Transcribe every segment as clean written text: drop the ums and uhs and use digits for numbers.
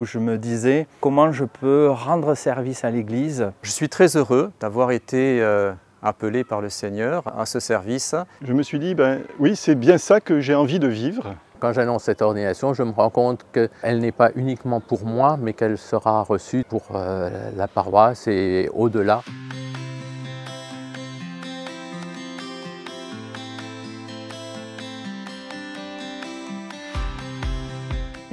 Je me disais comment je peux rendre service à l'Église. Je suis très heureux d'avoir été appelé par le Seigneur à ce service. Je me suis dit, oui, c'est bien ça que j'ai envie de vivre. Quand j'annonce cette ordination, je me rends compte qu'elle n'est pas uniquement pour moi, mais qu'elle sera reçue pour la paroisse et au-delà.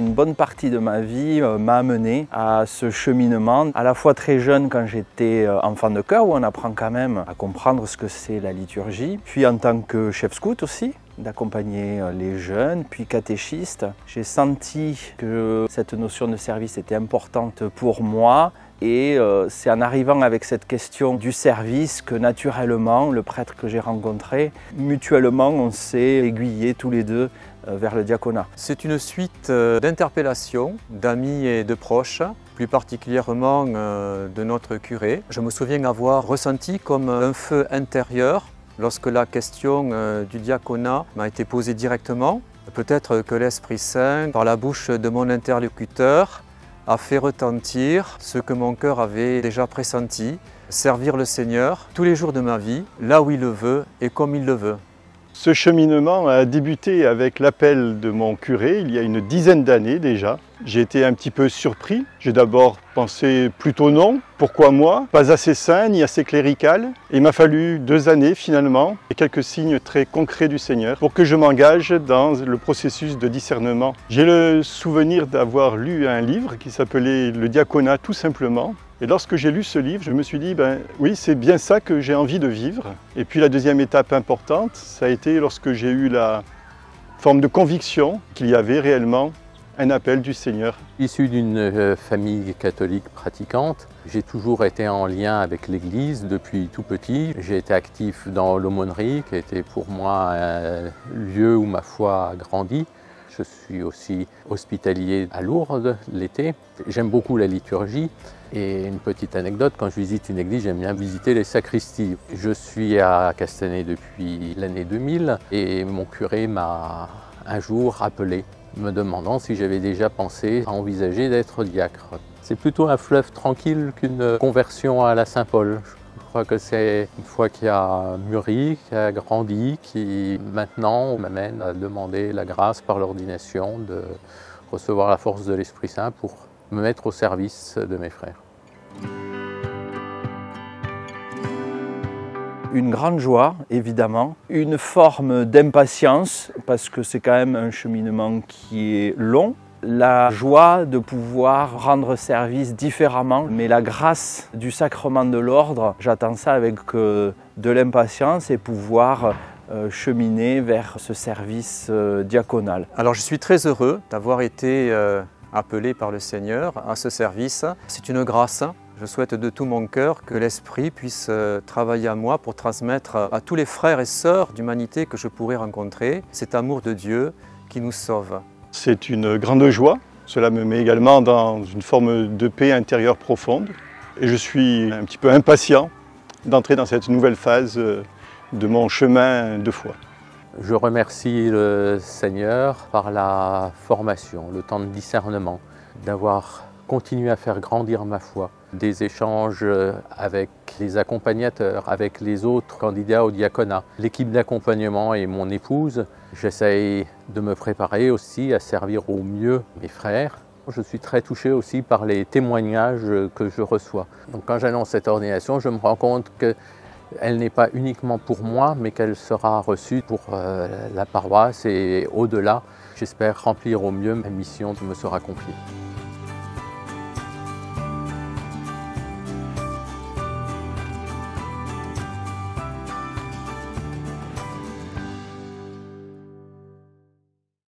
Une bonne partie de ma vie m'a amené à ce cheminement, à la fois très jeune quand j'étais enfant de chœur, où on apprend quand même à comprendre ce que c'est la liturgie, puis en tant que chef scout aussi, d'accompagner les jeunes, puis catéchiste. J'ai senti que cette notion de service était importante pour moi. Et c'est en arrivant avec cette question du service que naturellement, le prêtre que j'ai rencontré, mutuellement on s'est aiguillés tous les deux vers le diaconat. C'est une suite d'interpellations d'amis et de proches, plus particulièrement de notre curé. Je me souviens avoir ressenti comme un feu intérieur lorsque la question du diaconat m'a été posée directement. Peut-être que l'Esprit Saint, par la bouche de mon interlocuteur, a fait retentir ce que mon cœur avait déjà pressenti, servir le Seigneur tous les jours de ma vie, là où il le veut et comme il le veut. Ce cheminement a débuté avec l'appel de mon curé il y a une dizaine d'années déjà. J'ai été un petit peu surpris. J'ai d'abord pensé plutôt non. Pourquoi moi? Pas assez saint ni assez clérical. Il m'a fallu 2 années finalement et quelques signes très concrets du Seigneur pour que je m'engage dans le processus de discernement. J'ai le souvenir d'avoir lu un livre qui s'appelait Le diaconat tout simplement. Et lorsque j'ai lu ce livre, je me suis dit, oui, c'est bien ça que j'ai envie de vivre. Et puis la deuxième étape importante, ça a été lorsque j'ai eu la forme de conviction qu'il y avait réellement un appel du Seigneur. Issu d'une famille catholique pratiquante, j'ai toujours été en lien avec l'Église depuis tout petit. J'ai été actif dans l'aumônerie, qui a été pour moi un lieu où ma foi a grandi. Je suis aussi hospitalier à Lourdes l'été. J'aime beaucoup la liturgie. Et une petite anecdote, quand je visite une église, j'aime bien visiter les sacristies. Je suis à Castanet depuis l'année 2000 et mon curé m'a un jour appelé, me demandant si j'avais déjà pensé à envisager d'être diacre. C'est plutôt un fleuve tranquille qu'une conversion à la Saint-Paul. Je crois que c'est une foi qui a mûri, qui a grandi, qui maintenant m'amène à demander la grâce par l'ordination de recevoir la force de l'Esprit Saint pour me mettre au service de mes frères. Une grande joie, évidemment, une forme d'impatience, parce que c'est quand même un cheminement qui est long. La joie de pouvoir rendre service différemment, mais la grâce du sacrement de l'ordre, j'attends ça avec de l'impatience et pouvoir cheminer vers ce service diaconal. Alors je suis très heureux d'avoir été appelé par le Seigneur à ce service. C'est une grâce. Je souhaite de tout mon cœur que l'Esprit puisse travailler à moi pour transmettre à tous les frères et sœurs d'humanité que je pourrais rencontrer cet amour de Dieu qui nous sauve. C'est une grande joie. Cela me met également dans une forme de paix intérieure profonde. Et je suis un petit peu impatient d'entrer dans cette nouvelle phase de mon chemin de foi. Je remercie le Seigneur par la formation, le temps de discernement, d'avoir continué à faire grandir ma foi. Des échanges avec les accompagnateurs, avec les autres candidats au diaconat, l'équipe d'accompagnement et mon épouse. J'essaye de me préparer aussi à servir au mieux mes frères. Je suis très touché aussi par les témoignages que je reçois. Donc quand j'annonce cette ordination, je me rends compte qu'elle n'est pas uniquement pour moi, mais qu'elle sera reçue pour la paroisse et au-delà. J'espère remplir au mieux ma mission qui me sera confiée.